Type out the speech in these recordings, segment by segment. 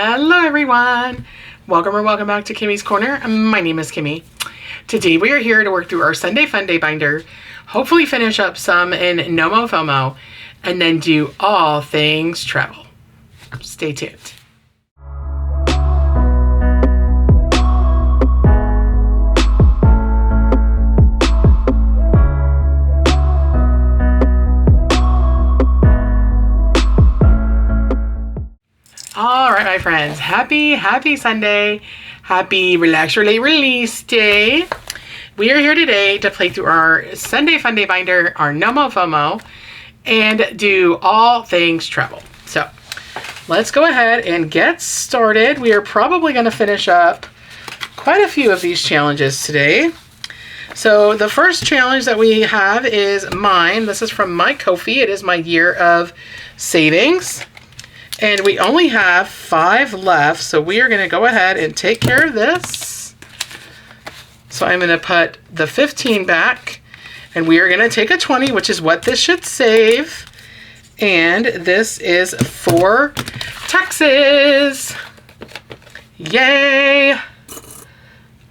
Hello everyone! Welcome back to Kimmi's Corner. My name is Kimmi. Today we are here to work through our Sunday Fun Day binder, hopefully finish up some in Nomo FOMO, and then do all things travel. Stay tuned. All right, my friends, happy Sunday. Happy Relax, Relate, Release Day. We are here today to play through our Sunday Fun Day binder, our Nomo FOMO, and do all things travel. So let's go ahead and get started. We are probably going to finish up quite a few of these challenges today. So the first challenge that we have is mine. This is from my Ko-fi. It is my year of savings. And we only have 5 left, so we are going to go ahead and take care of this. So I'm going to put the 15 back, and we are going to take a 20, which is what this should save. And this is for taxes. Yay!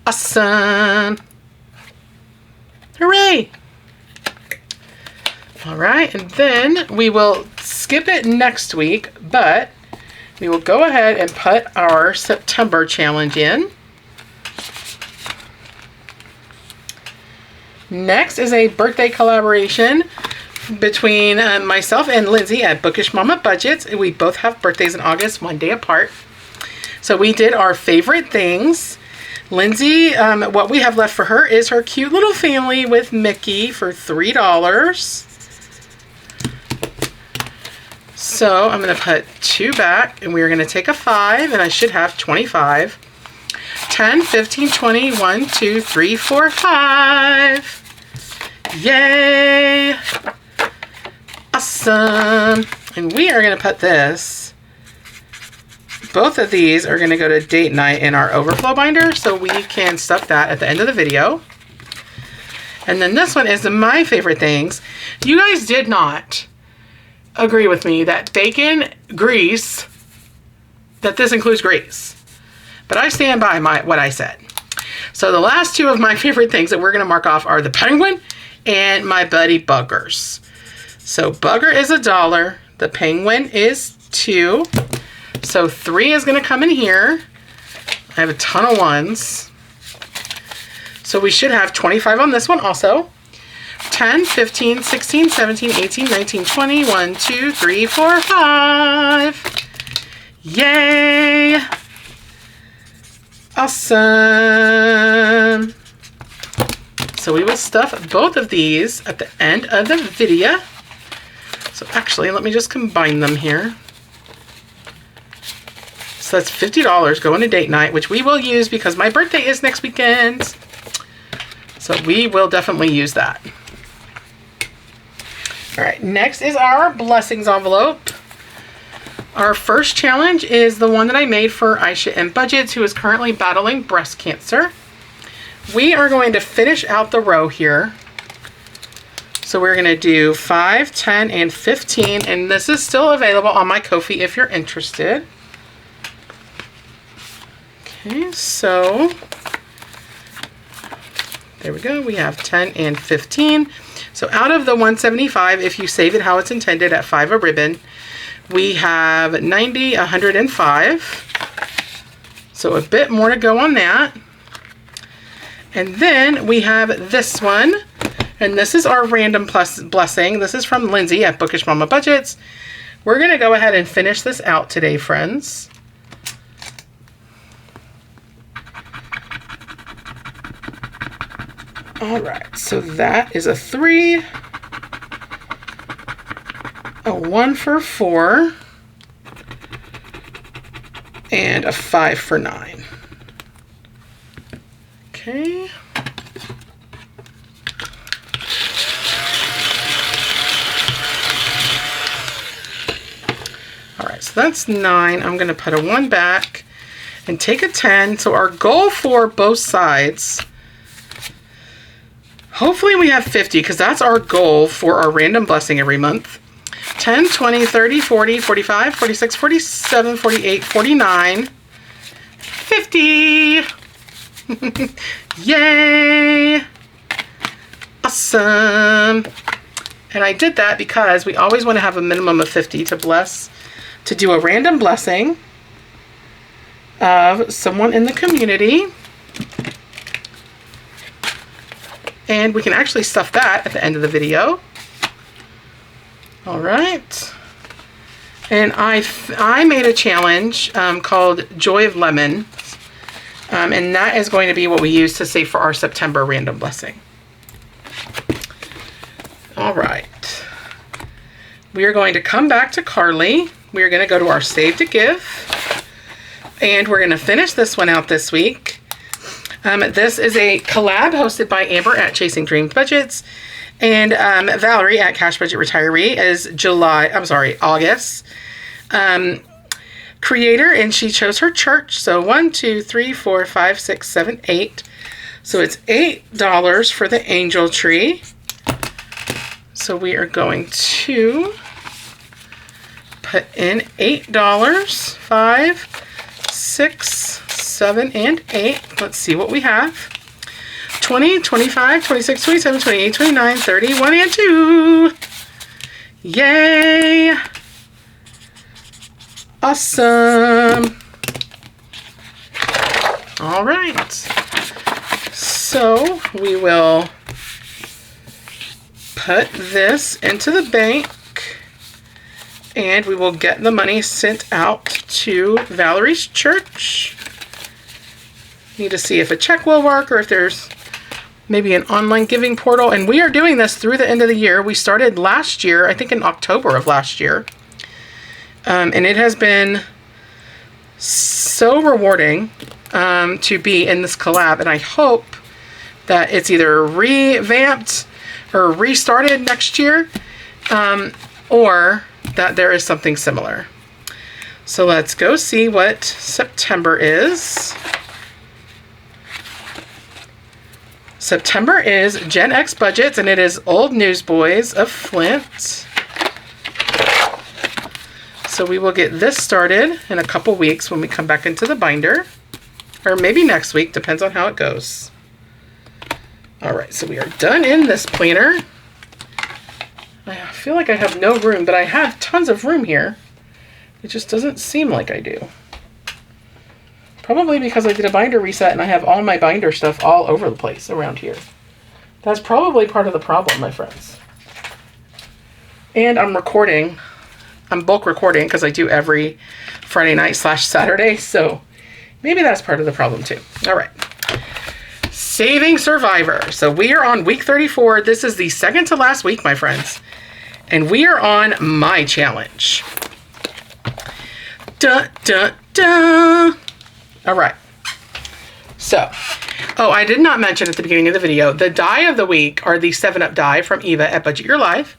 Awesome! Hooray! All right, and then we will skip it next week, but we will go ahead and put our September challenge in. Next is a birthday collaboration between myself and Lindsay at Bookish Mama Budgets. We both have birthdays in August, one day apart. So we did our favorite things. Lindsay, what we have left for her is her cute little family with Mickey for $3. So I'm going to put 2 back, and we are going to take a 5, and I should have 25. 10, 15, 20, 1, 2, 3, 4, 5. Yay! Awesome! And we are going to put this. Both of these are going to go to date night in our overflow binder, so we can stuff that at the end of the video. And then this one is my favorite things. You guys did not agree with me that bacon grease, that this includes grease, but I stand by what I said. So the last 2 of my favorite things that we're going to mark off are the penguin and my buddy buggers. So bugger is $1, the penguin is $2, so 3 is going to come in here. I have a ton of ones, so we should have 25 on this one also. 10, 15, 16, 17, 18, 19, 20, 1, 2, 3, 4, 5. Yay! Awesome! So we will stuff both of these at the end of the video. So actually, let me just combine them here. So that's $50 going to date night, which we will use because my birthday is next weekend. So we will definitely use that. All right, next is our blessings envelope. Our first challenge is the one that I made for Aisha and Budgets, who is currently battling breast cancer. We are going to finish out the row here. So we're going to do 5, 10, and 15, and this is still available on my Ko-fi if you're interested. Okay, so there we go. We have 10 and 15. So out of the 175, if you save it how it's intended at 5 a ribbon, we have 90, 105. So a bit more to go on that. And then we have this one, and this is our random blessing. This is from Lindsay at Bookish Mama Budgets. We're going to go ahead and finish this out today, friends. All right, so that is a 3, a 1 for 4, and a 5 for 9. Okay. All right, so that's 9. I'm going to put a 1 back and take a 10. So our goal for both sides, hopefully we have 50, because that's our goal for our random blessing every month. 10, 20, 30, 40, 45, 46, 47, 48, 49, 50. Yay! Awesome. And I did that because we always want to have a minimum of 50 to bless, to do a random blessing of someone in the community. And we can actually stuff that at the end of the video. All right. And I made a challenge called Joy of Lemon. And that is going to be what we use to save for our September random blessing. All right. We are going to come back to Carly. We are going to go to our Save to Give. And we're going to finish this one out this week. This is a collab hosted by Amber at Chasing Dreams Budgets and Valerie at Cash Budget Retiree is August. Creator, and she chose her church. So 1, 2, 3, 4, 5, 6, 7, 8. So it's $8 for the angel tree. So we are going to put in $8, 5, 6, 7, and 8. Let's see what we have. 20, 25, 26, 27, 28, 29, 30, 1, and 2. Yay! Awesome. All right. So we will put this into the bank and we will get the money sent out to Valerie's church. Need to see if a check will work or if there's maybe an online giving portal. And we are doing this through the end of the year. We started last year, I think in October of last year. And it has been so rewarding to be in this collab. And I hope that it's either revamped or restarted next year, or that there is something similar. So let's go see what September is. September is Gen X Budgets, and it is Old Newsboys of Flint. So we will get this started in a couple weeks when we come back into the binder. Or maybe next week, depends on how it goes. All right, so we are done in this planner. I feel like I have no room, but I have tons of room here. It just doesn't seem like I do. Probably because I did a binder reset and I have all my binder stuff all over the place around here. That's probably part of the problem, my friends. And I'm recording. I'm bulk recording because I do every Friday night / Saturday. So maybe that's part of the problem too. All right. Saving Survivor. So we are on week 34. This is the second to last week, my friends. And we are on my challenge. Dun, dun, dun. All right. So, I did not mention at the beginning of the video, the die of the week are the 7-Up die from Eva at Budget Your Life.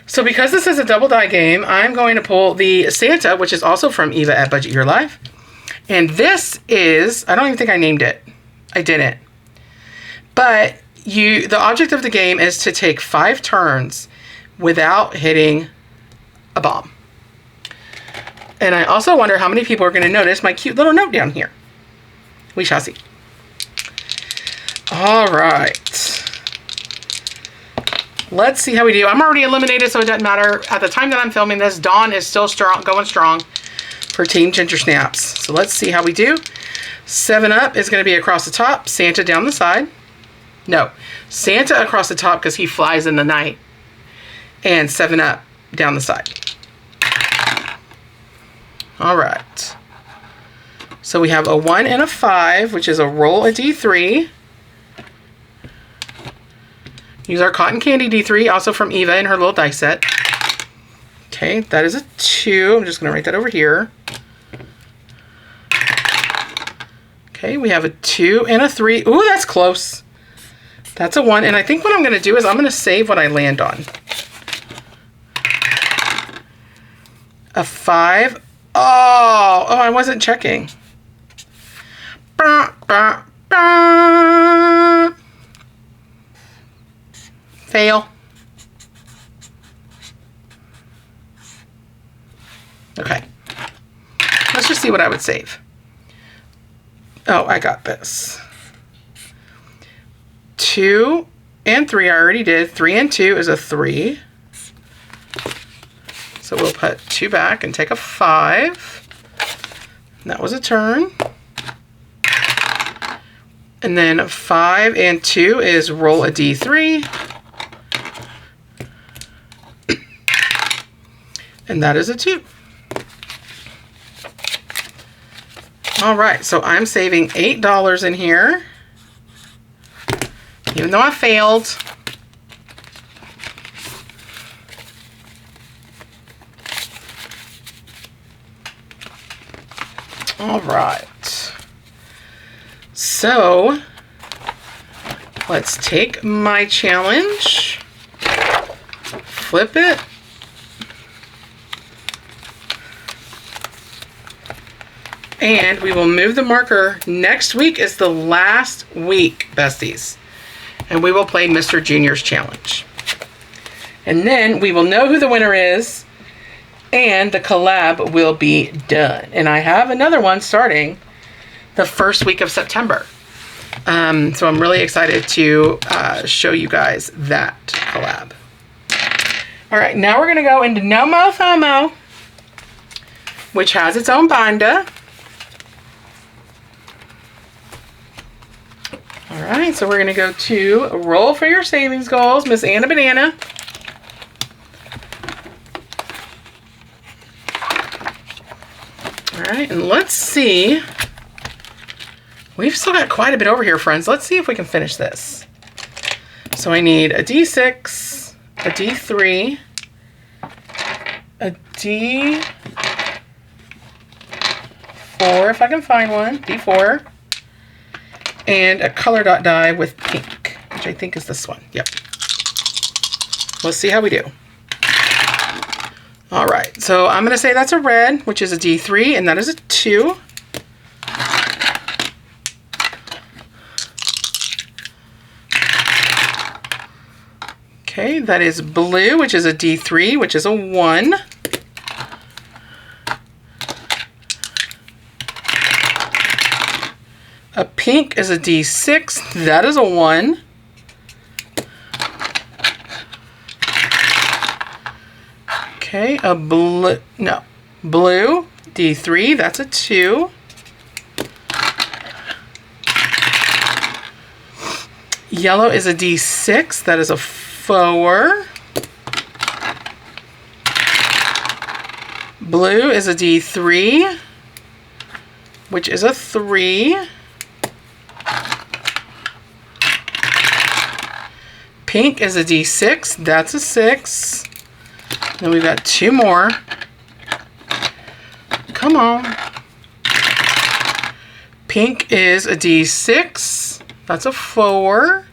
So because this is a double die game, I'm going to pull the Santa, which is also from Eva at Budget Your Life. And this is, I don't even think I named it. I didn't. But the object of the game is to take 5 turns without hitting a bomb. And I also wonder how many people are going to notice my cute little note down here. We shall see. All right. Let's see how we do. I'm already eliminated, so it doesn't matter. At the time that I'm filming this, Dawn is still strong, going strong for Team Gingersnaps. So let's see how we do. 7-Up is going to be across the top. Santa down the side. No, Santa across the top because he flies in the night. And 7-Up down the side. All right. So we have a 1 and a 5, which is a roll a D3. Use our cotton candy D3, also from Eva in her little die set. Okay, that is a 2. I'm just going to write that over here. Okay, we have a 2 and a 3. Ooh, that's close. That's a 1. And I think what I'm going to do is I'm going to save what I land on. A 5. Oh, I wasn't checking. Bah, bah, bah. Fail. Okay. Let's just see what I would save. Oh, I got this. 2 and 3 I already did. 3 and 2 is a 3. So we'll put 2 back and take a 5. And that was a turn. And then 5 and 2 is roll a D3. And that is a 2. All right, so I'm saving $8 in here, even though I failed. All right. So let's take my challenge, flip it, and we will move the marker. Next week is the last week, besties, and we will play Mr. Junior's Challenge. And then we will know who the winner is, and the collab will be done. And I have another one starting the first week of September. So I'm really excited to show you guys that collab. All right, now we're gonna go into No Mo FOMO, which has its own binder. All right, so we're gonna go to Roll for Your Savings Goals, Miss Anna Banana. All right, and let's see. We've still got quite a bit over here, friends. Let's see if we can finish this. So I need a D6, a D3, a D4, if I can find one, D4, and a color dot die with pink, which I think is this one. Yep. Let's see how we do. All right, so I'm gonna say that's a red, which is a D3, and that is a 2. Okay, that is blue, which is a D3, which is a 1. A pink is a D6, that is a 1. Okay, a blue, no, blue, D3, that's a 2. Yellow is a D6, that is a 4. Blue is a D3, which is a 3. Pink is a D6, that's a 6. Then we've got 2 more. Come on. Pink is a D6, that's a 4.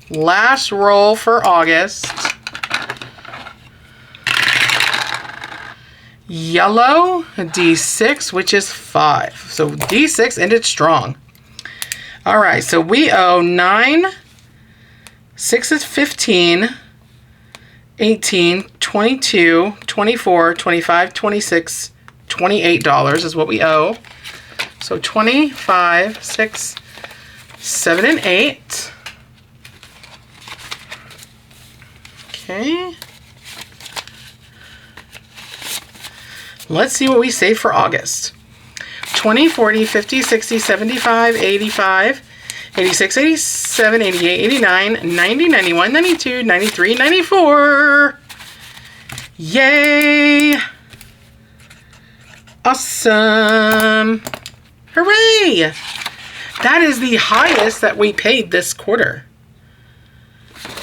Last roll for August. Yellow, a D6, which is 5. So D6 ended strong. All right, so we owe 9, 6 is 15, 18, 22, 24, 25, 26, $28 is what we owe. So 25, 6, 7, and 8. Okay. Let's see what we save for August. 20, 40, 50, 60, 75, 85, 86, 87, 88, 89, 90, 91, 92, 93, 94. Yay! Awesome! Hooray! That is the highest that we paid this quarter.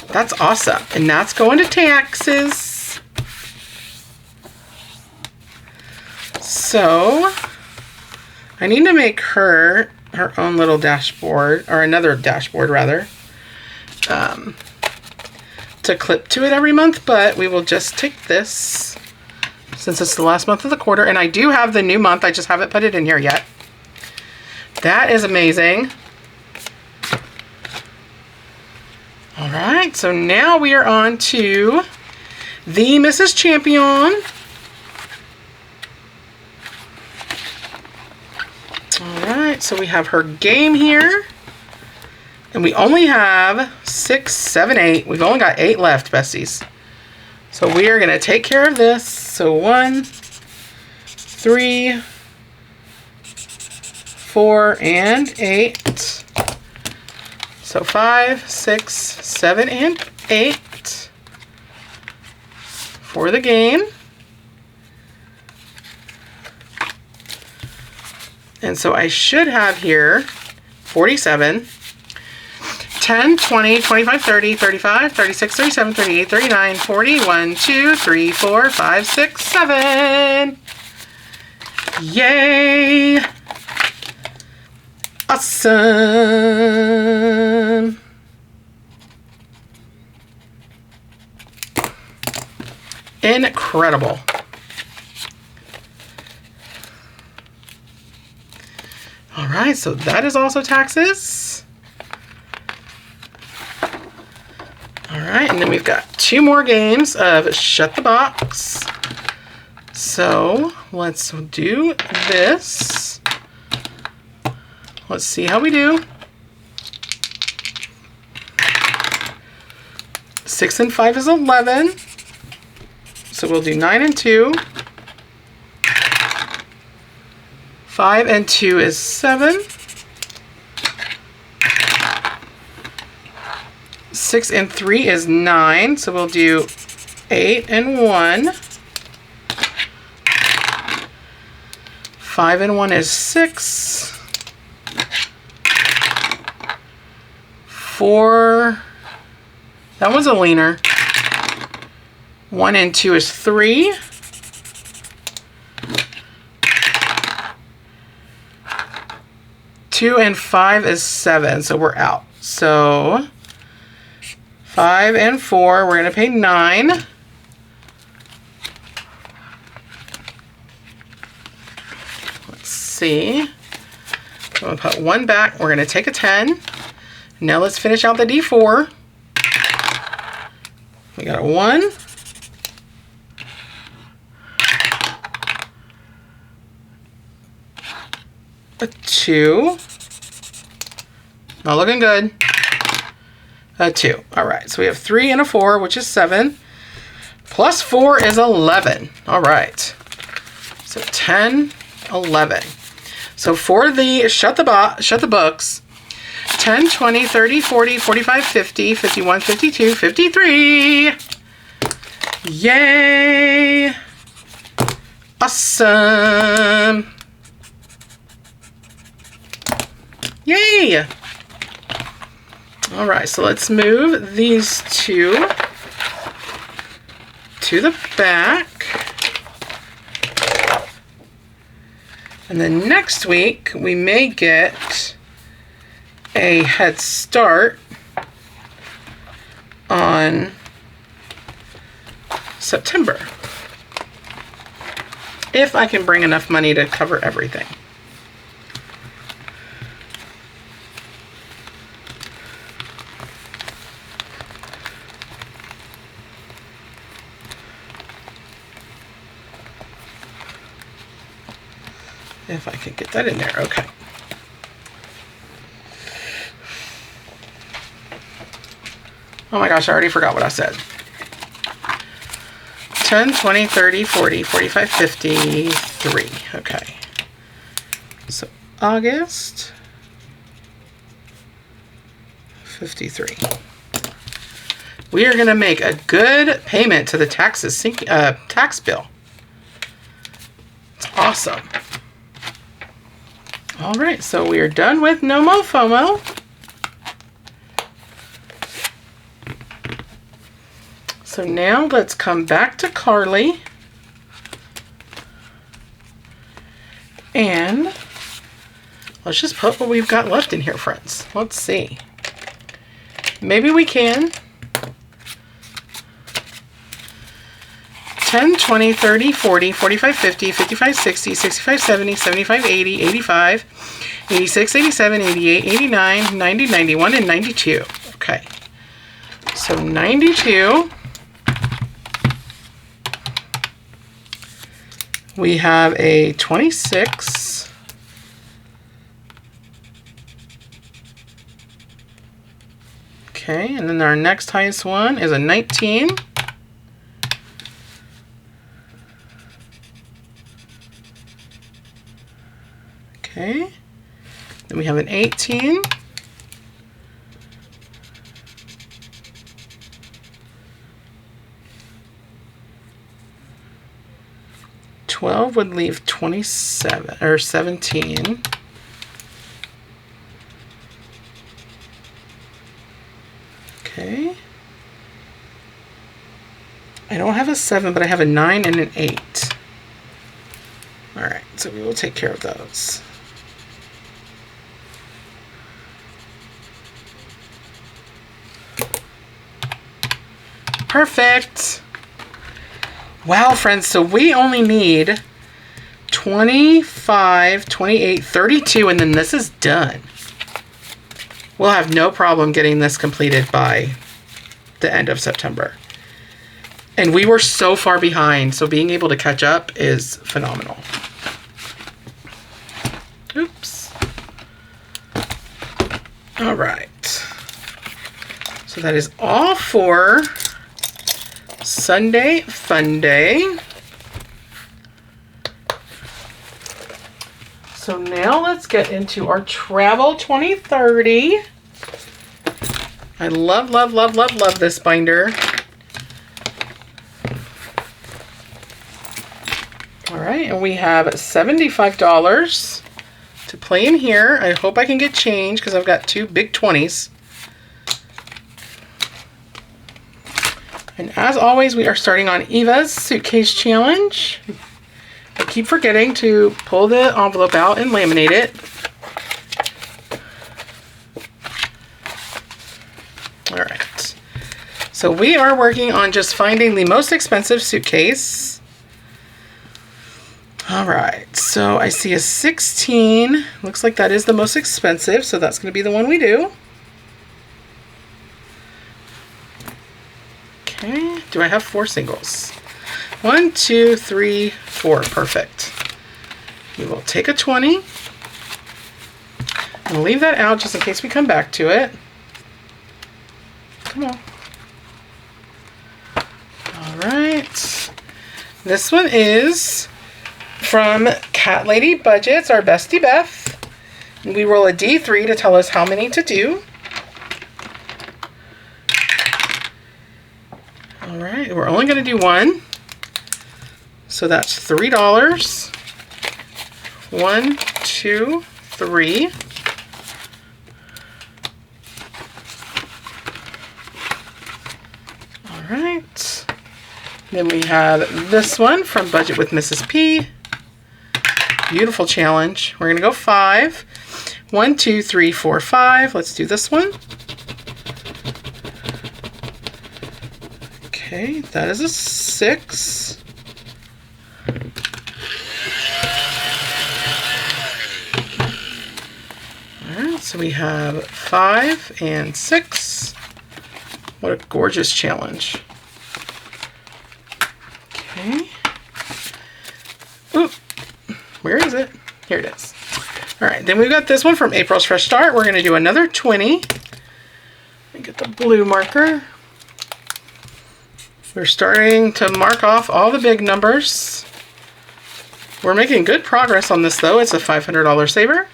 That's awesome. And that's going to taxes. So I need to make her own little dashboard, or another dashboard rather, to clip to it every month, but we will just take this since it's the last month of the quarter. And I do have the new month, I just haven't put it in here yet. That is amazing. All right, so now we are on to the Mrs. Champion. All right, so we have her game here. And we only have 6, 7, 8. We've only got 8 left, besties. So we are going to take care of this. So 1, 3, 4, and 8. So 5, 6, 7, and 8 for the game. And so I should have here 47, 10, 20, 25, 30, 35, 36, 37, 38, 39, 40, 1, 2, 3, 4, 5, 6, 7. Yay! Awesome! Incredible. All right, so that is also taxes. All right, and then we've got 2 more games of Shut the Box. So let's do this. Let's see how we do. 6 and 5 is 11. So we'll do 9 and 2. 5 and 2 is 7. 6 and 3 is 9. So we'll do 8 and 1. 5 and 1 is 6. 4. That was a leaner. 1 and 2 is 3. 2 and 5 is 7, so we're out. So 5 and 4, we're going to pay 9. Let's see. I'm going to put 1 back. We're going to take a 10. Now let's finish out the D4. We got a 1. A 2. Not looking good. A 2. All right, so we have 3 and a 4, which is 7. Plus 4 is 11. All right. So 10, 11. So for the shut the books, 10, 20, 30, 40, 45, 50, 51, 52, 53. Yay! Awesome! Yay! All right, so let's move these 2 to the back. And then next week, we may get a head start on September. If I can bring enough money to cover everything. If I can get that in there, okay. Oh my gosh, I already forgot what I said. 10, 20, 30, 40, 45, 53. Okay. So August 53. We are going to make a good payment to the tax bill. It's awesome. All right, so we are done with No Mo FOMO. So now let's come back to Carly. And let's just put what we've got left in here, friends. Let's see. Maybe we can. 10, 20, 30, 40, 45, 50, 55, 60, 65, 70, 75, 80, 85, 86, 87, 88, 89, 90, 91, and 92. Okay. So 92. We have a 26. Okay, and then our next highest one is a 19. Okay, then we have an 18. $12 would leave 27 or 17. Okay. I don't have a 7, but I have a 9 and an 8. All right, so we will take care of those. Perfect. Wow, friends, so we only need 25, 28, 32, and then this is done. We'll have no problem getting this completed by the end of September. And we were so far behind, so being able to catch up is phenomenal. Oops. All right. So that is all for Sunday Fun Day. So now let's get into our Travel 2030. I love, love, love, love, love this binder. All right, and we have $75 to play in here. I hope I can get change because I've got 2 big 20s. And as always, we are starting on Eva's Suitcase Challenge. I keep forgetting to pull the envelope out and laminate it. All right. So we are working on just finding the most expensive suitcase. All right. So I see a 16. Looks like that is the most expensive. So that's going to be the one we do. Okay. Do I have 4 singles? 1, 2, 3, 4. Perfect. We will take a 20 and leave that out just in case we come back to it. Come on. All right. This one is from Cat Lady Budgets, our bestie Beth. And we roll a D3 to tell us how many to do. All right. We're only going to do 1. So that's $3. 1, 2, 3. All right. Then we have this one from Budget with Mrs. P. Beautiful challenge. We're going to go 5. 1, 2, 3, 4, 5. Let's do this one. Okay, that is a 6. So we have 5 and 6. What a gorgeous challenge. Okay. Oop. Where is it? Here it is. All right, then we've got this one from April's Fresh Start. We're going to do another 20. Let me get the blue marker. We're starting to mark off all the big numbers. We're making good progress on this, though. It's a $500 saver.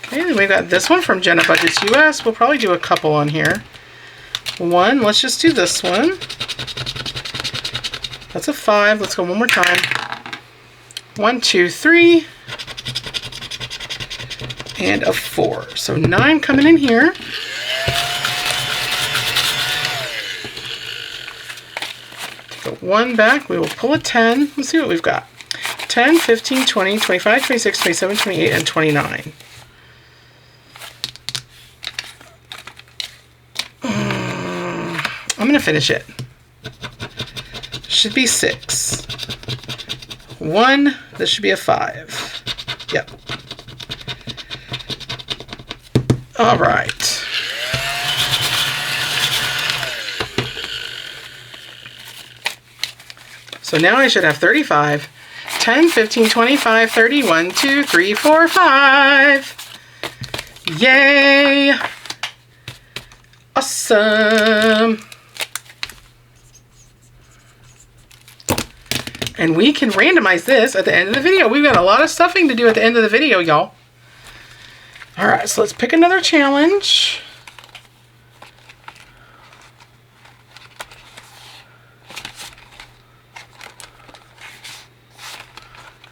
Okay, then we've got this one from Jenna Budgets US. We'll probably do a couple on here. 1, let's just do this one. That's a 5. Let's go one more time. 1, 2, 3. And a 4. So 9 coming in here. Take a 1 back. We will pull a 10. Let's see what we've got. 10, 15, 20, 25, 26, 27, 28, and 29. I'm going to finish it. Should be 6. 1. This should be a 5. Yep. All right. So now I should have 35, 10, 15, 25, 30, 1, 2, 3, 4, 5. Yay! Awesome! And we can randomize this at the end of the video. We've got a lot of stuffing to do at the end of the video, y'all. All right, so let's pick another challenge.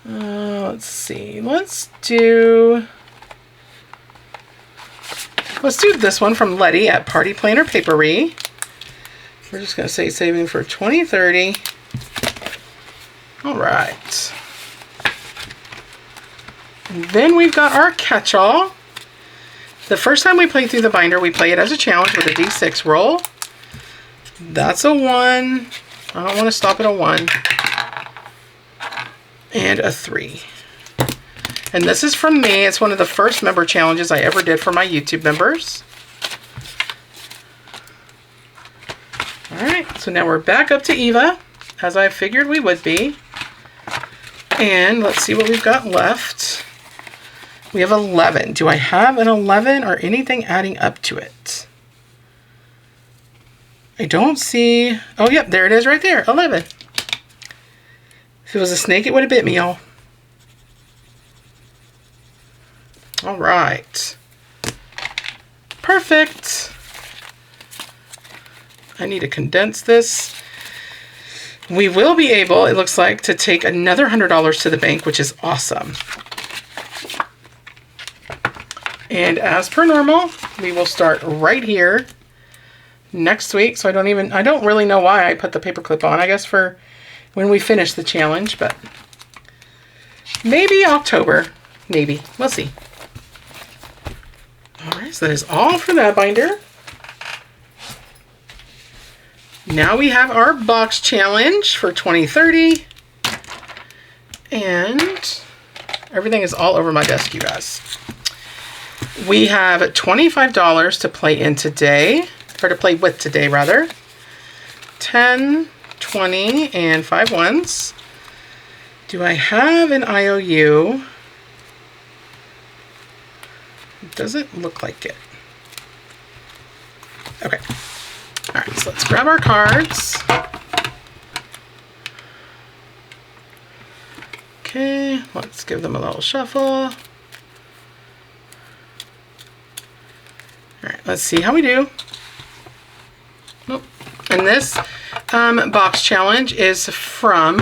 Let's see. Let's do this one from Letty at Party Planner Papery. We're just going to say saving for 2030. All right. And then we've got our catch-all. The first time we play through the binder, we play it as a challenge with a D6 roll. That's a 1. I don't want to stop at a 1. And a 3. And this is from me. It's one of the first member challenges I ever did for my YouTube members. All right, so now we're back up to Eva, as I figured we would be. And let's see what we've got left. We have 11. Do I have an 11 or anything adding up to it? I don't see. Oh, yep, there it is right there, 11. If it was a snake, it would have bit me, y'all. All right. Perfect. I need to condense this. We will be able, it looks like, to take another $100 to the bank, which is awesome. And as per normal, we will start right here next week. So I don't really know why I put the paperclip on. I guess for when we finish the challenge, but maybe October, maybe. We'll see. All right, so that is all for that binder. Now we have our box challenge for 2030. And everything is all over my desk, you guys. We have $25 to play in today, or to play with today, rather. 10, 20, and 5 ones. Do I have an IOU? It doesn't look like it. Okay. All right, so let's grab our cards. Okay, let's give them a little shuffle. All right, let's see how we do. Nope. And this box challenge is from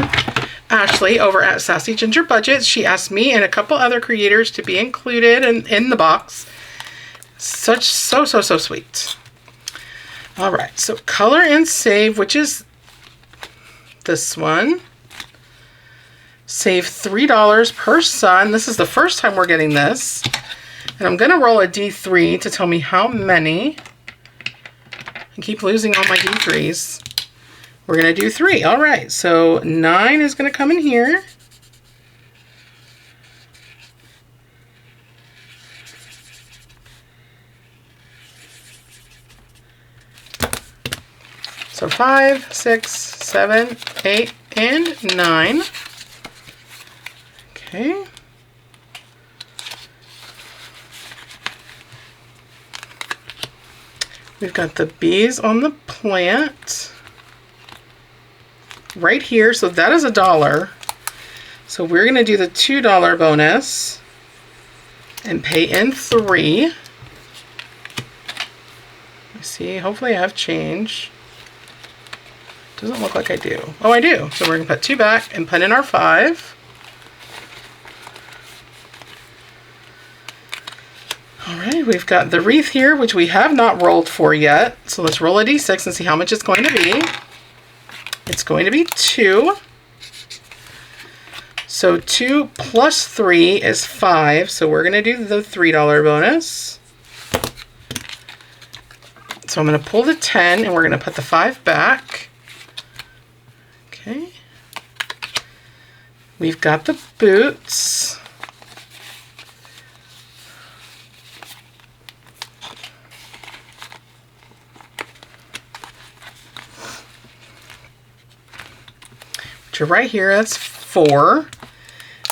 Ashley over at Sassy Ginger Budgets. She asked me and a couple other creators to be included in the box. So sweet. All right, so color and save, which is this one. Save $3 per sun. This is the first time we're getting this. And I'm gonna roll a D3 to tell me how many. I keep losing all my D3s. We're gonna do 3. All right, so 9 is gonna come in here. So 5, 6, 7, 8, and 9. Okay. We've got the bees on the plant right here. So that is $1. So we're going to do the $2 bonus and pay in 3. Let's see. Hopefully I have change. Doesn't look like I do. Oh, I do. So we're going to put 2 back and put in our 5. All right, we've got the wreath here, which we have not rolled for yet. So let's roll a D6 and see how much it's going to be. It's going to be 2. So 2 plus 3 is 5. So we're going to do the $3 bonus. So I'm going to pull the 10 and we're going to put the 5 back. Okay. We've got the boots. Which are right here. That's 4.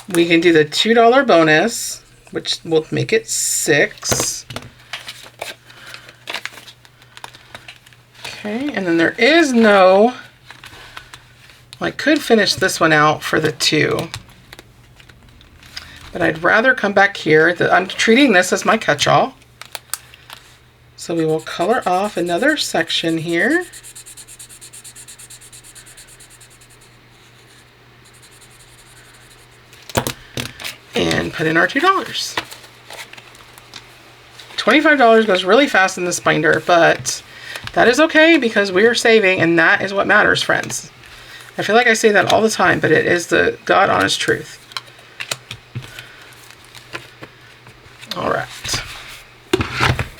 We can do the $2 bonus, which will make it 6. Okay, and then there is no, I could finish this one out for the 2. But I'd rather come back here. I'm treating this as my catch-all. So we will color off another section here. And put in our $2. $25 goes really fast in this binder, but that is okay because we are saving, and that is what matters, friends. I feel like I say that all the time, but it is the God honest truth. All right.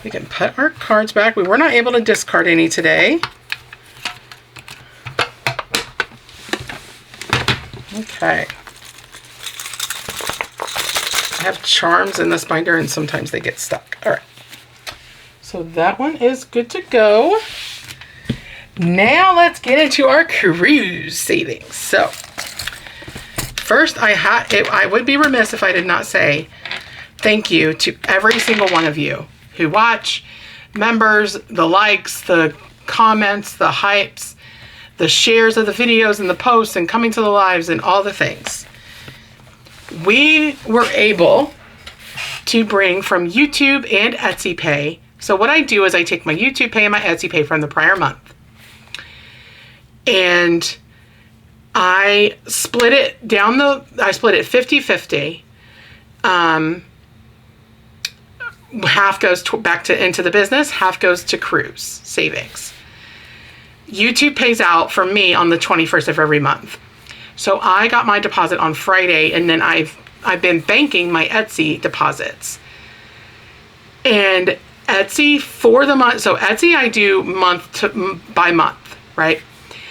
We can put our cards back. We were not able to discard any today. Okay. I have charms in this binder and sometimes they get stuck. All right. So that one is good to go. Now let's get into our cruise savings. So first I would be remiss if I did not say thank you to every single one of you who watch, members, the likes, the comments, the hypes, the shares of the videos and the posts and coming to the lives and all the things. We were able to bring from YouTube and Etsy Pay. So what I do is I take my YouTube Pay and my Etsy Pay from the prior month. And I split it down I split it 50-50. Half goes back into the business, half goes to cruise savings. YouTube pays out for me on the 21st of every month. So I got my deposit on Friday, and then I've been banking my Etsy deposits. And Etsy for the month, so Etsy I do by month, right?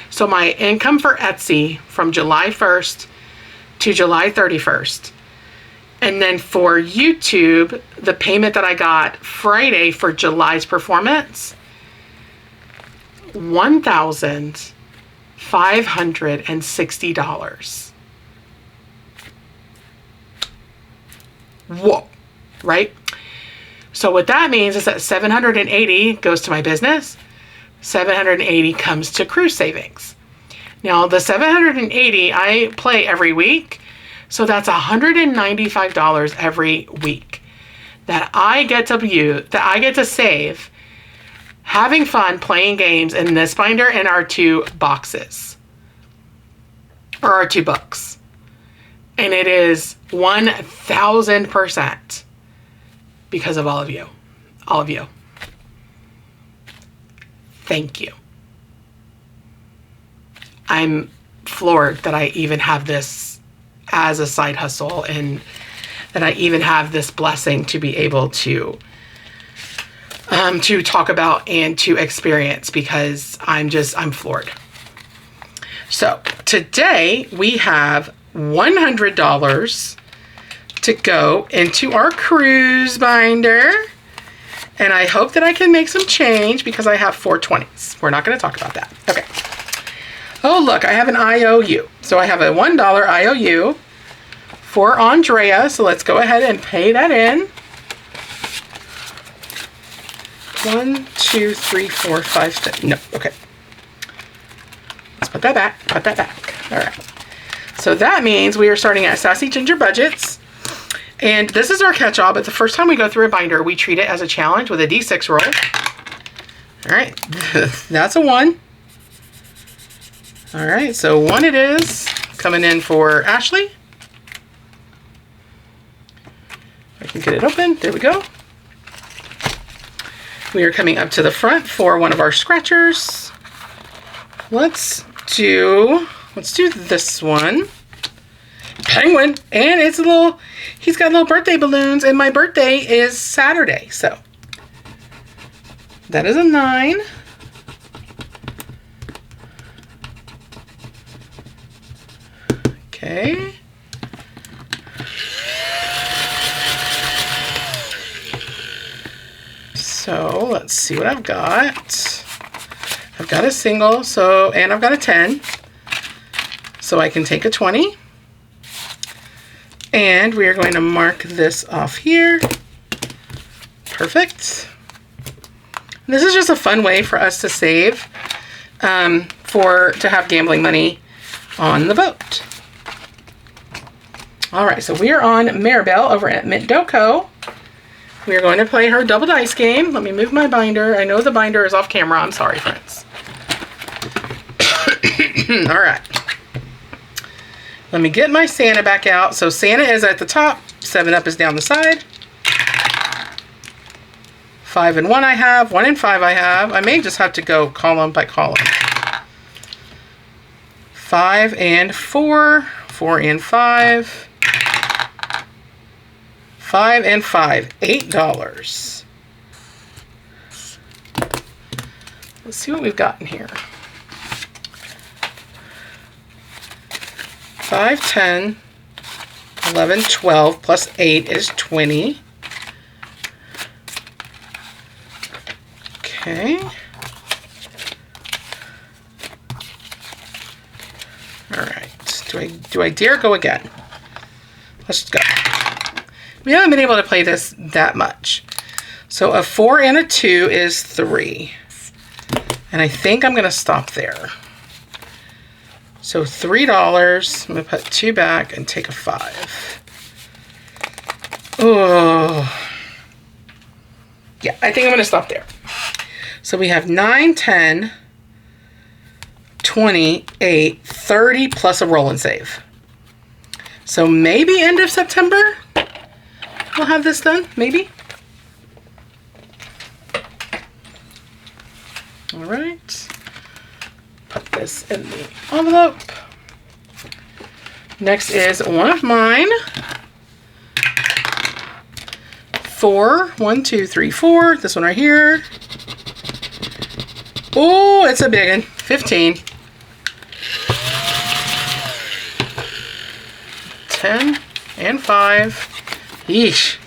So my income for Etsy from July 1st to July 31st. And then for YouTube, the payment that I got Friday for July's performance, $1,560. Whoa, right? So what that means is that 780 goes to my business, 780 comes to cruise savings. Now the 780 I play every week, so that's $195 every week that I get to save having fun playing games in this binder and our 2 boxes. Or our 2 books. And it is 1000% because of all of you. All of you. Thank you. I'm floored that I even have this as a side hustle and that I even have this blessing to be able to talk about and to experience, because I'm floored. So today we have $100 to go into our cruise binder. And I hope that I can make some change because I have 4 20s. We're not going to talk about that. Okay. Oh, look, I have an IOU. So I have a $1 IOU for Andrea. So let's go ahead and pay that in. 1, 2, 3, 4, 5, 6. No, okay. Let's put that back. Put that back. All right. So that means we are starting at Sassy Ginger Budgets. And this is our catch-all, but the first time we go through a binder, we treat it as a challenge with a D6 roll. All right. That's a 1. All right, so 1 it is. Coming in for Ashley. I can get it open. There we go. We are coming up to the front for one of our scratchers. Let's do this one. Penguin, and it's he's got little birthday balloons, and my birthday is Saturday, so that is a 9. Okay. So let's see what I've got. I've got a single, and I've got a 10. So I can take a 20. And we are going to mark this off here. Perfect. This is just a fun way for us to save, to have gambling money on the boat. All right, so we are on Maribel over at Mint Doco. We are going to play her double dice game. Let me move my binder. I know the binder is off camera. I'm sorry, friends. All right. Let me get my Santa back out. So Santa is at the top. 7-Up is down the side. 5 and 1 I have. 1 and 5 I have. I may just have to go column by column. 5 and 4. 4 and 5. 5 and 5. $8. Let's see what we've got in here. 5, 10, 11, 12, plus 8 is 20. Okay. All right. Do I dare go again? Let's go. We haven't been able to play this that much. So a 4 and a 2 is 3. And I think I'm going to stop there. So $3. I'm going to put 2 back and take a 5. Oh. Yeah, I think I'm going to stop there. So we have 9, 10, 20, 8, 30 plus a roll and save. So maybe end of September we'll have this done, maybe. All right. Put this in the envelope. Next is one of mine. 4, 1, 2, 3, 4. This one right here. Oh, it's a big one. 15. 10 and 5. Yeesh.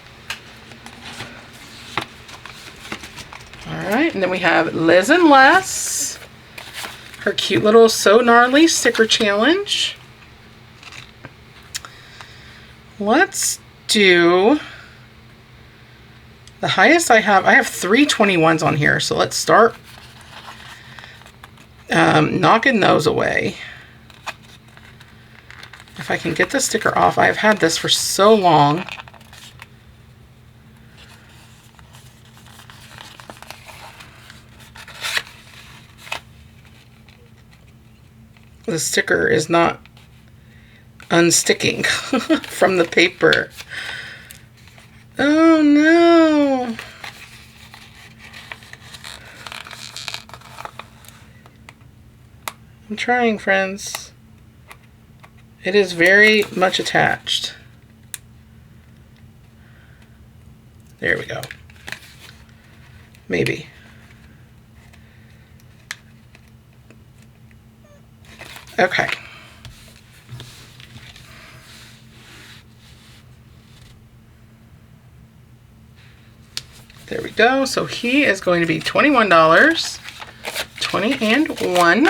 All right, and then we have Liz and Les. Her cute little So Gnarly sticker challenge. Let's do the highest I have 3 21s on here, so let's start knocking those away. If I can get the sticker off, I've had this for so long. The sticker is not unsticking from the paper. Oh no. I'm trying, friends. It is very much attached. There we go. Maybe. Okay. There we go. So he is going to be $21. 20 and 1.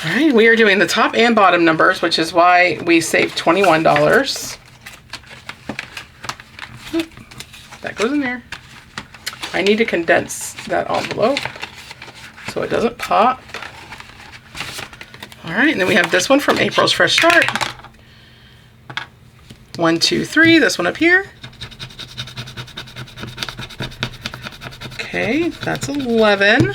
All right, we are doing the top and bottom numbers, which is why we saved $21. Oop, that goes in there. I need to condense that envelope so it doesn't pop. All right, and then we have this one from April's Fresh Start. 1, 2, 3, this one up here. Okay, that's 11.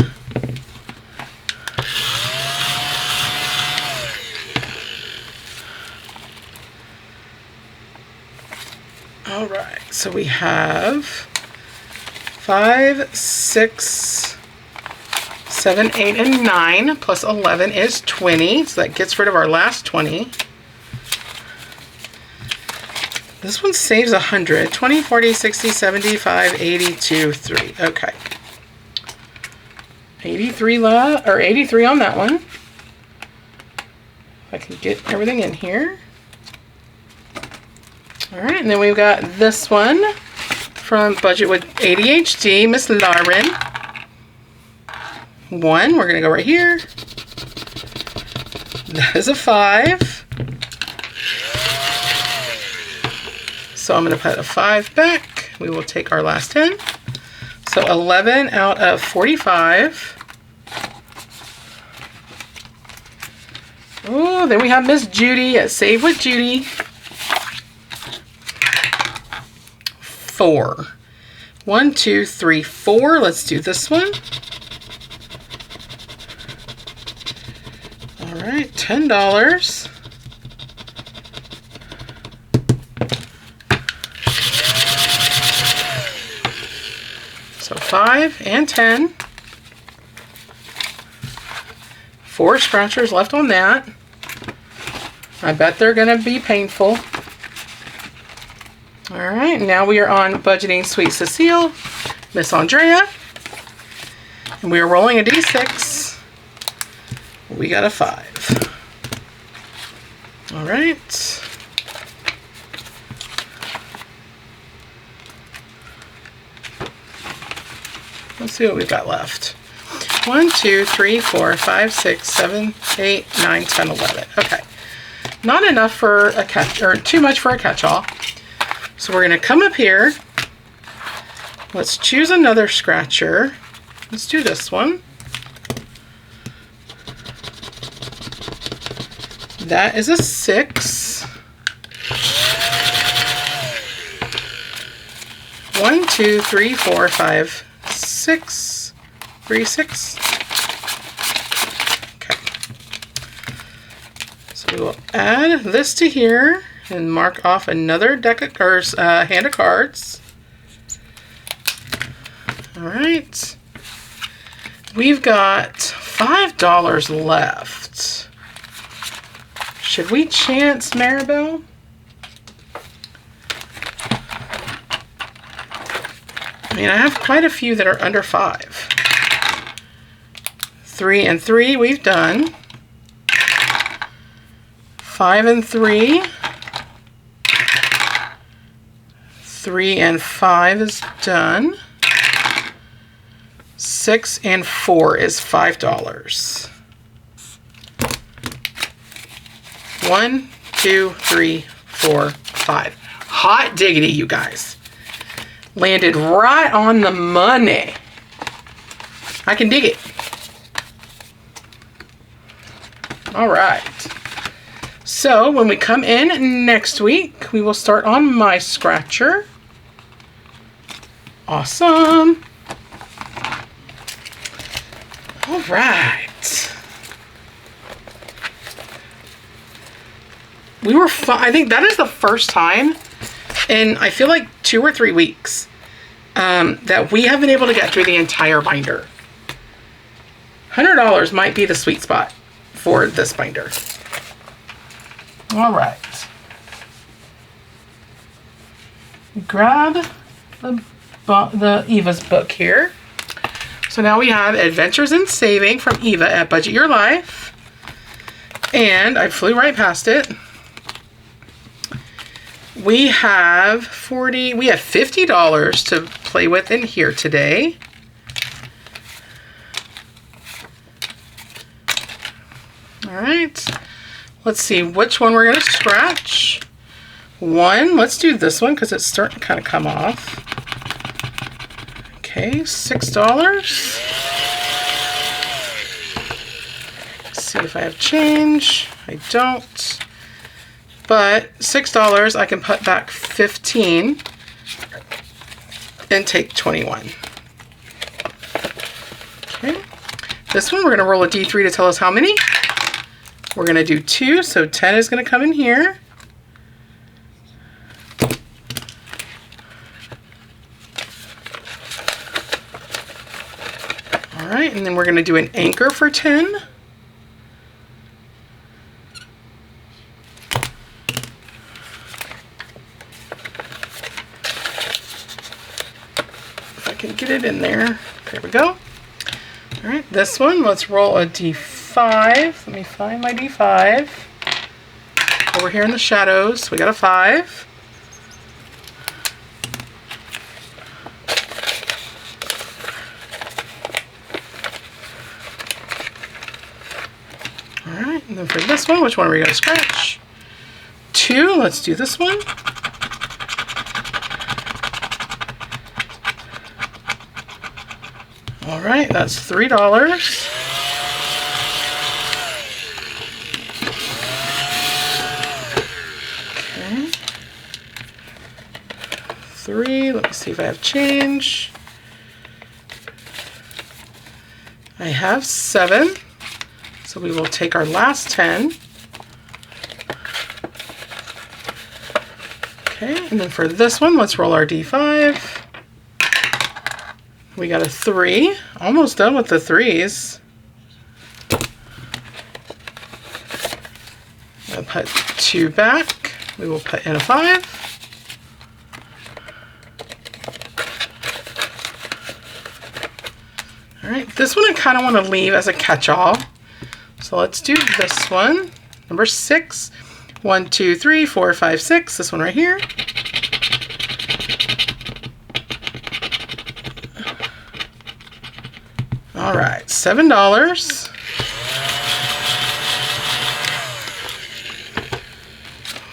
All right, so we have 5, 6, 7, 8, and 9 plus 11 is 20. So that gets rid of our last 20. This one saves 100. 20, 40, 60, 75, 82, 3. Okay. 83 on that one. If I can get everything in here. All right, and then we've got this one from Budget with ADHD, Miss Lauren. 1, we're gonna go right here. That is a 5. So I'm going to put a 5 back. We will take our last 10. So 11 out of 45. Oh, then we have Miss Judy at Save with Judy. 4. 1, 2, 3, 4. Let's do this one. All right, $10. So 5 and 10. 4 scratchers left on that. I bet they're going to be painful. All right, now we are on Budgeting Sweet Cecile, Miss Andrea. And we are rolling a D6. We got a 5. All right. Let's see what we've got left. 1, 2, 3, 4, 5, 6, 7, 8, 9, 10, 11. Okay. Not enough for a catch, or too much for a catch-all. So we're going to come up here. Let's choose another scratcher. Let's do this one. That is a 6. 1, 2, 3, 4, 5, 6. 3, 6. Okay. So we will add this to here and mark off another deck of cards, hand of cards. All right. We've got $5 left. Should we chance Maribel? I mean, I have quite a few that are under 5. 3 and 3 we've done. 5 and 3. 3 and 5 is done. 6 and 4 is $5. 1, 2, 3, 4, 5. Hot diggity, you guys. Landed right on the money. I can dig it. All right. So when we come in next week, we will start on my scratcher. Awesome. All right. We were I think that is the first time in, I feel like 2 or 3 weeks, that we have been able to get through the entire binder. $100 might be the sweet spot for this binder. All right. Grab the Eva's book here. So now we have Adventures in Saving from Eva at Budget Your Life. And I flew right past it. We have $50 to play with in here today. All right. Let's see which one we're going to scratch. 1. Let's do this one because it's starting to kind of come off. Okay, $6. Let's see if I have change. I don't. But $6, I can put back 15 and take 21. Okay. This one, we're going to roll a D3 to tell us how many. We're going to do 2, so 10 is going to come in here. All right, and then we're going to do an anchor for 10. If I can get it in there. There we go. All right, this one, let's roll a D5. Let me find my D5. Over here in the shadows, we got a 5. All right, and then for this one, which one are we gonna scratch? 2, let's do this one. All right, that's $3. Okay. 3, let me see if I have change. I have 7, so we will take our last 10. Okay, and then for this one, let's roll our D5. We got a 3, almost done with the 3s. I'll put 2 back. We will put in a 5. All right, this one I kind of want to leave as a catch-all. So let's do this one. Number 6. 1, 2, 3, 4, 5, 6. This one right here. All right, $7.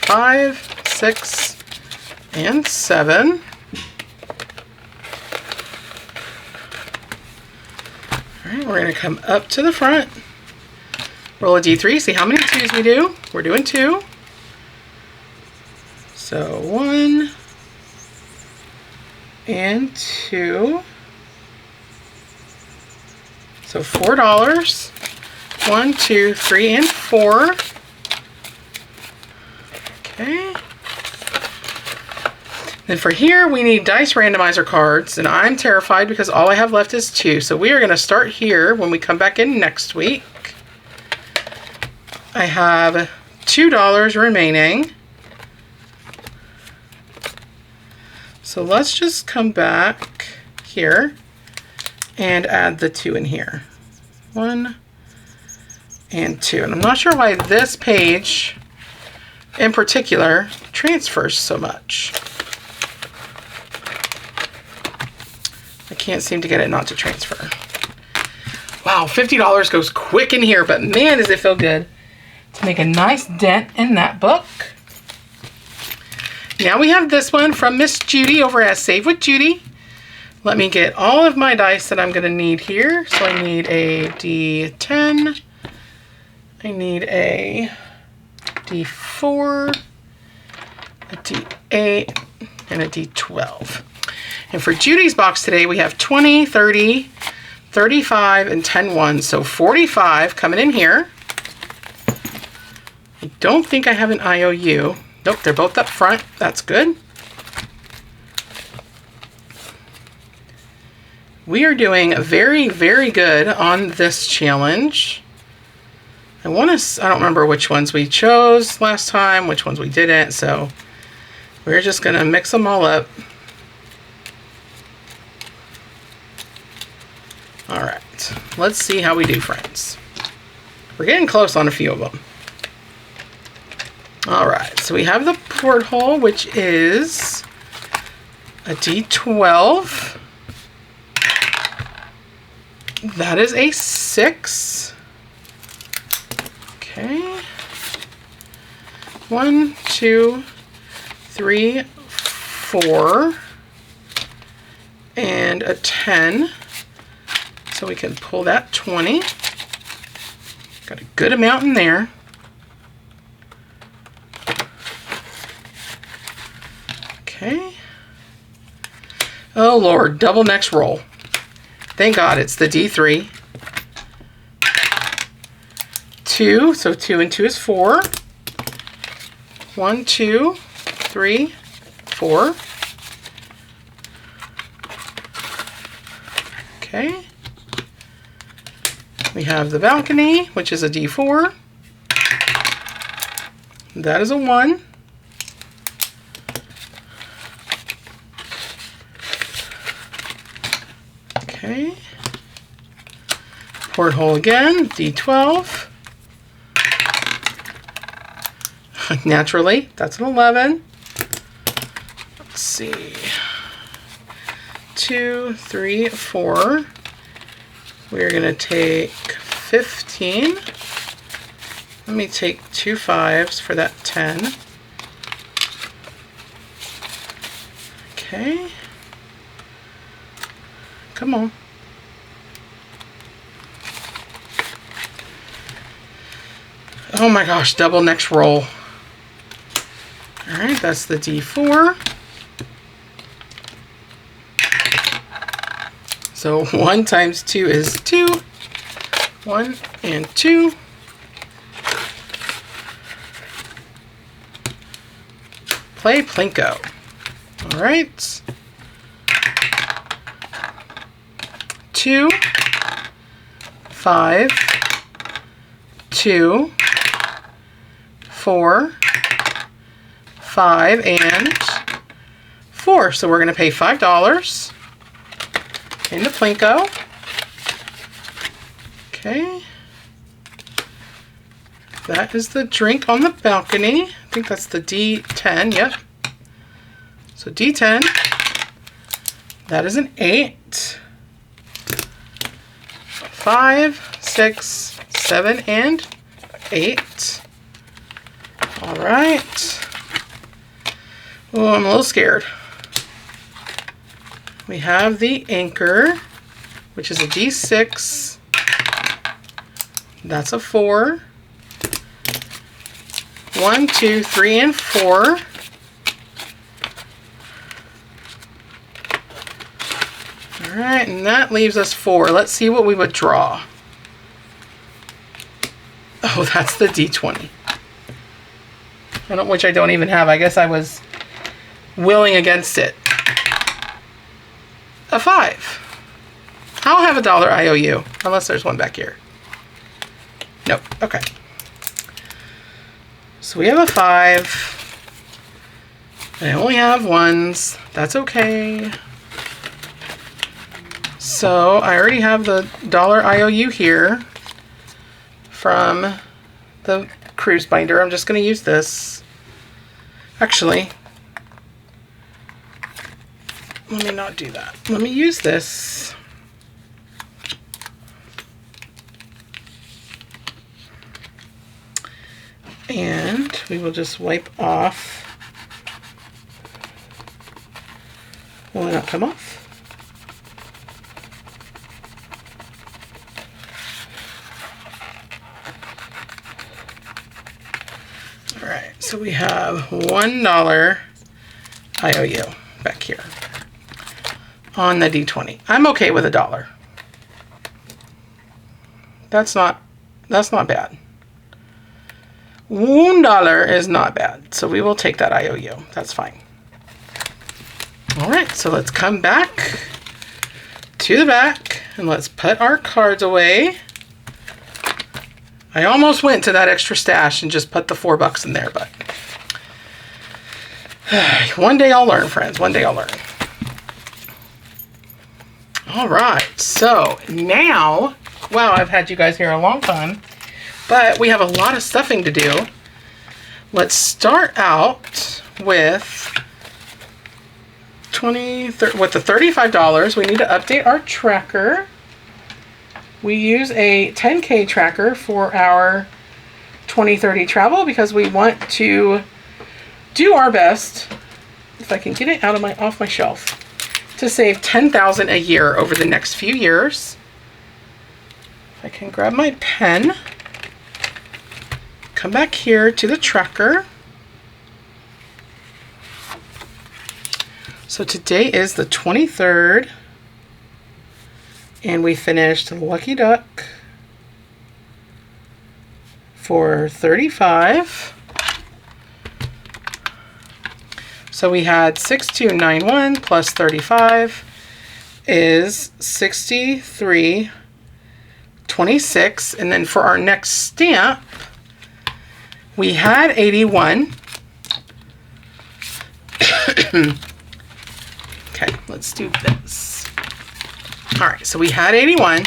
5, 6, and 7. All right, we're gonna come up to the front, roll a D3, see how many 2s we do. We're doing 2. So 1 and 2. So $4. 1, 2, 3, and 4. Okay. Then for here, we need dice randomizer cards, and I'm terrified because all I have left is 2. So we are going to start here when we come back in next week. I have $2 remaining. So let's just come back here and add the 2 in here. 1 and 2. And I'm not sure why this page in particular transfers so much. I can't seem to get it not to transfer. Wow, $50 goes quick in here, but man, does it feel good to make a nice dent in that book. Now we have this one from Miss Judy over at Save with Judy. Let me get all of my dice that I'm going to need here. So I need a D10, I need a D4, a D8, and a D12. And for Judy's box today, we have 20, 30, 35, and 10 ones. So 45 coming in here. I don't think I have an IOU. Nope, they're both up front. That's good. We are doing very, very good on this challenge. I don't remember which ones we chose last time, which ones we didn't, so we're just gonna mix them all up. All right, let's see how we do, friends. We're getting close on a few of them. All right, so we have the porthole, which is a D12. That is a 6. Okay. 1, 2, 3, 4, and a 10. So we can pull that 20. Got a good amount in there. Okay. Oh Lord, double next roll. Thank God it's the D3. 2, so 2 and 2 is 4. 1, 2, 3, 4. Okay. We have the balcony, which is a D4. That is a 1. Okay. Porthole again, D12. Naturally, that's an 11. Let's see. 2, 3, 4. We're going to take 15. Let me take 2 5s for that 10. Okay. Come on. Oh my gosh, double next roll. All right, that's the D4. So 1 times 2 is 2. 1 and 2. Play Plinko. All right. 2, 5, 2, 4, 5, and 4. So we're going to pay $5 into Plinko. Okay. That is the drink on the balcony. I think that's the D10. Yep. So D10. That is an 8. 5, 6, 7, and 8. All right. Oh, I'm a little scared. We have the anchor, which is a D6. That's a 4. 1, 2, 3, and 4. All right, and that leaves us 4. Let's see what we would draw. Oh, that's the D20. Which I don't even have. I guess I was willing against it. A 5. I'll have $1 IOU, unless there's one back here. Nope. Okay. So we have a 5. I only have 1s. That's okay. So I already have the $1 IOU here from the cruise binder. I'm just going to use this. Actually, let me not do that. Let me use this. And we will just wipe off. Will it not come off? All right, so we have $1 IOU back here on the D20. I'm okay with $1. That's not bad. $1 is not bad, so we will take that IOU. That's fine. All right, so let's come back to the back and let's put our cards away. I almost went to that extra stash and just put the $4 in there, but one day I'll learn, friends. One day I'll learn. All right, so now, wow, I've had you guys here a long time, but we have a lot of stuffing to do. Let's start out with with the $35. We need to update our tracker. We use a 10K tracker for our 2030 travel because we want to do our best, if I can get it off my shelf, to save $10,000 a year over the next few years. If I can grab my pen, come back here to the tracker. So today is the 23rd, and we finished Lucky Duck for 35. So we had 6291 plus 35 is 6326, and then for our next stamp, we had 81. Okay, let's do this. All right, so we had 81.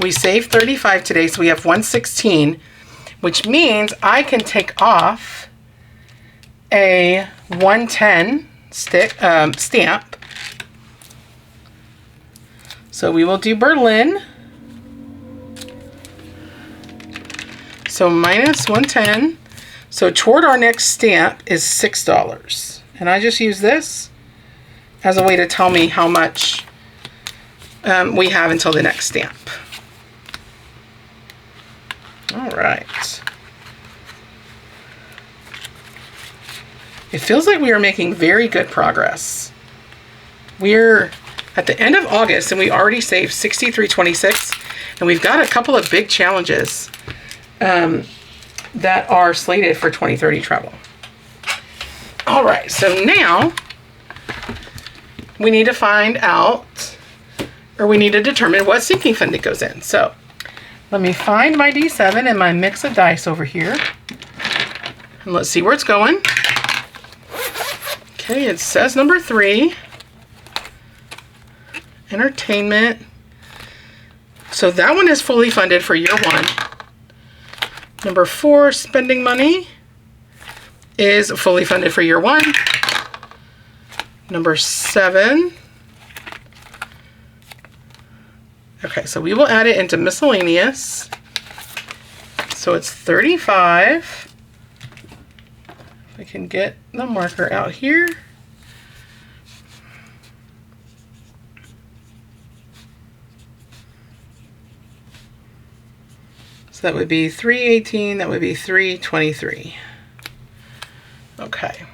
We saved 35 today, so we have 116, which means I can take off a 110 stamp. So we will do Berlin. So minus 110. So toward our next stamp is $6. And I just use this as a way to tell me how much we have until the next stamp. All right. It feels like we are making very good progress. We're at the end of August and we already saved $63.26, and we've got a couple of big challenges that are slated for 2030 travel. All right, so now we need to find out, or we need to determine what sinking fund it goes in. So let me find my D7 and my mix of dice over here, and let's see where it's going. Okay, it says number 3, entertainment. So that one is fully funded for year 1. Number 4, spending money, is fully funded for year 1. Number 7. Okay, so we will add it into miscellaneous. So it's 35. I can get the marker out here. So that would be 318, that would be 323. Okay.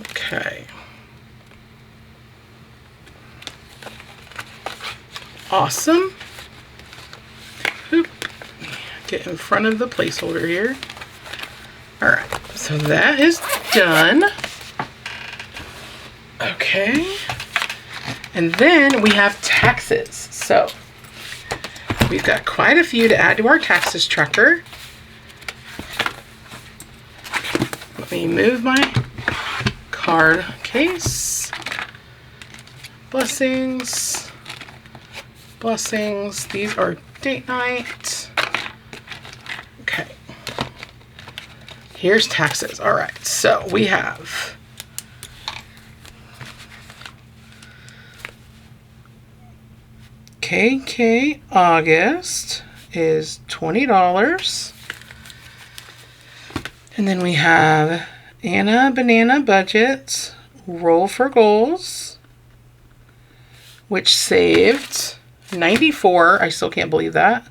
Okay. Awesome. Oop. Get in front of the placeholder here. All right, so that is done. Okay. And then we have taxes. So we've got quite a few to add to our taxes tracker. Let me move my card case. Blessings. Blessings. These are date night. Okay. Here's taxes. All right. So we have KK August is $20. And then we have Anna Banana Budget Roll for Goals, which saved 94. I still can't believe that.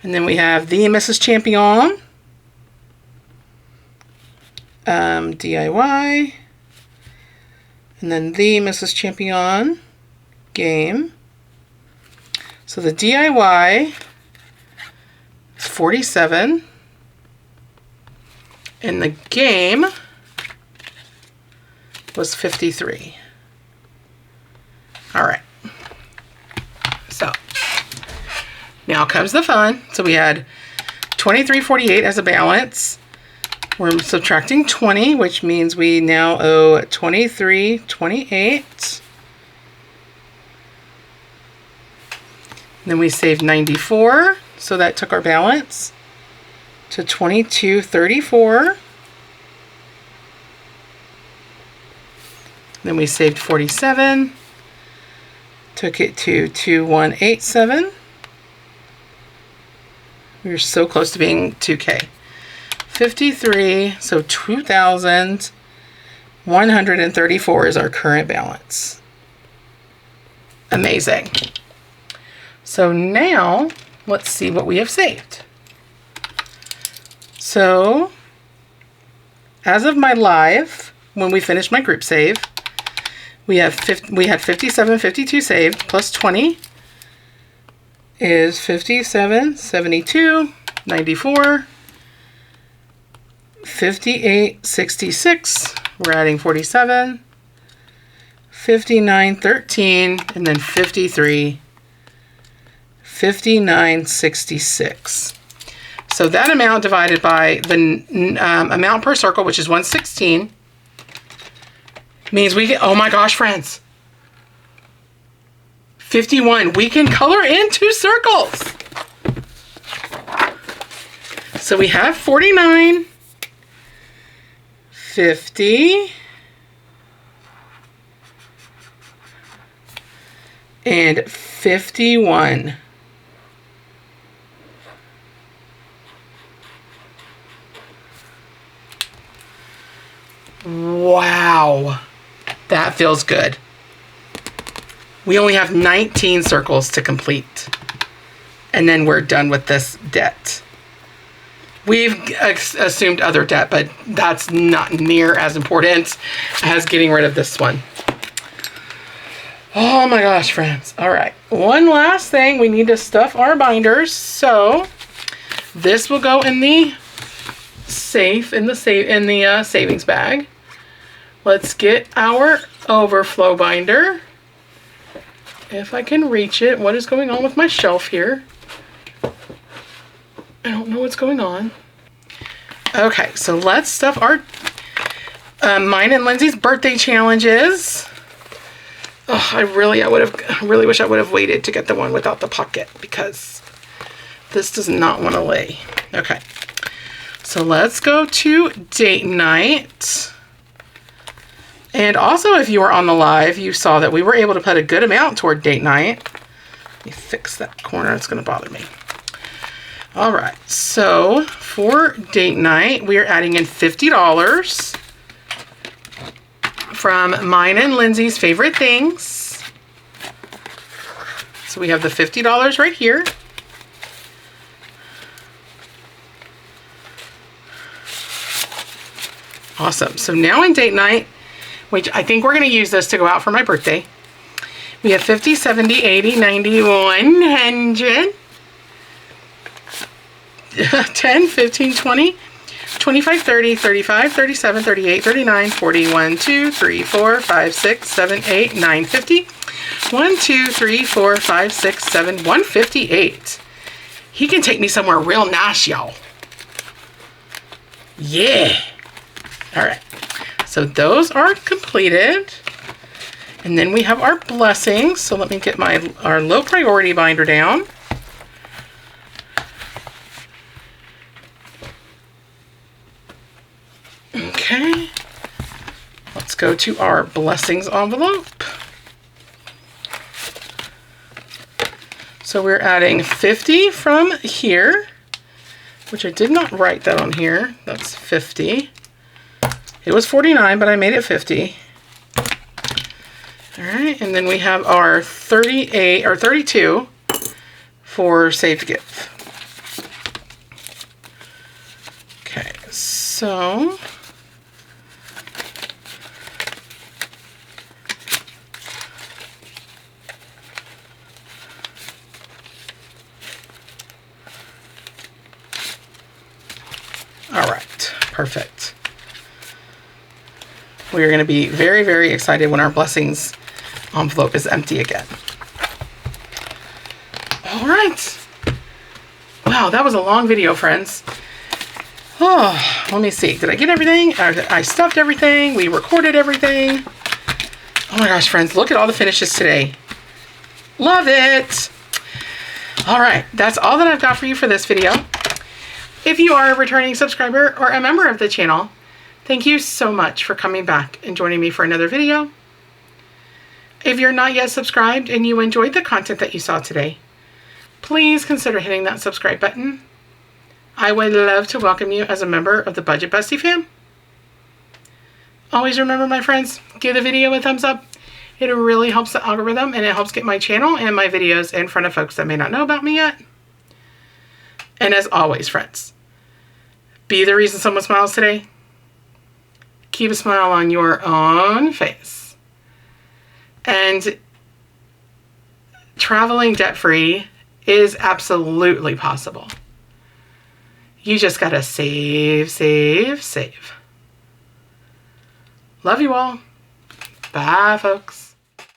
And then we have the Mrs. Champion DIY, and then the Mrs. Champion game. So the DIY is 47, and the game was 53. All right. So now comes the fun. So we had $23.48 as a balance. We're subtracting 20, which means we now owe $23.28. Then we saved 94, so that took our balance to $22.34. Then we saved 47, took it to 2187. We were so close to being 2K. 53, so 2,134 is our current balance. Amazing. So now let's see what we have saved. So as of my live, when we finished my group save, we had 57.52 saved, plus 20 is 57, 72, 94, 58, 66. We're adding 47, 59, 13, and then 53, 59, 66. So that amount divided by the amount per circle, which is 116, means we get, oh my gosh, friends, 51. We can color in 2 circles. So we have 49, 50, and 51. Wow, that feels good. We only have 19 circles to complete, and then we're done with this debt. We've assumed other debt, but that's not near as important as getting rid of this one. Oh my gosh, friends. All right, one last thing. We need to stuff our binders. So this will go in the safe, in the savings bag. Let's get our overflow binder. If I can reach it. What is going on with my shelf here? I don't know what's going on. Okay, so let's stuff our mine and Lindsay's birthday challenges. Oh, I really wish I would have waited to get the one without the pocket, because this does not want to lay. Okay, so let's go to date night. And also, if you were on the live, you saw that we were able to put a good amount toward date night. Let me fix that corner. It's going to bother me. All right. So for date night, we are adding in $50 from mine and Lindsay's favorite things. So we have the $50 right here. Awesome. So now in date night, which I think we're going to use this to go out for my birthday. We have 50, 70, 80, 90, 100, 10, 15, 20, 25, 30, 35, 37, 38, 39, 40, 1, 2, 3, 4, 5, 6, 7, 8, 9, 50, 1, 2, 3, 4, 5, 6, 7, 158. He can take me somewhere real nice, y'all. Yeah. All right. So those are completed. And then we have our blessings. So let me get our low priority binder down. Okay. Let's go to our blessings envelope. So we're adding 50 from here, which I did not write that on here. That's 50. It was 49, but I made it 50. All right, and then we have our 38 or 32 for Save to Give. Okay, so all right, perfect. We are going to be very, very excited when our blessings envelope is empty again. All right. Wow, that was a long video, friends. Oh, let me see. Did I get everything? I stuffed everything. We recorded everything. Oh my gosh, friends, look at all the finishes today. Love it. All right, that's all that I've got for you for this video. If you are a returning subscriber or a member of the channel, thank you so much for coming back and joining me for another video. If you're not yet subscribed and you enjoyed the content that you saw today, please consider hitting that subscribe button. I would love to welcome you as a member of the Budget Bestie fam. Always remember, my friends, give the video a thumbs up. It really helps the algorithm, and it helps get my channel and my videos in front of folks that may not know about me yet. And as always, friends, be the reason someone smiles today. Keep a smile on your own face. And traveling debt-free is absolutely possible. You just gotta save, save, save. Love you all. Bye, folks.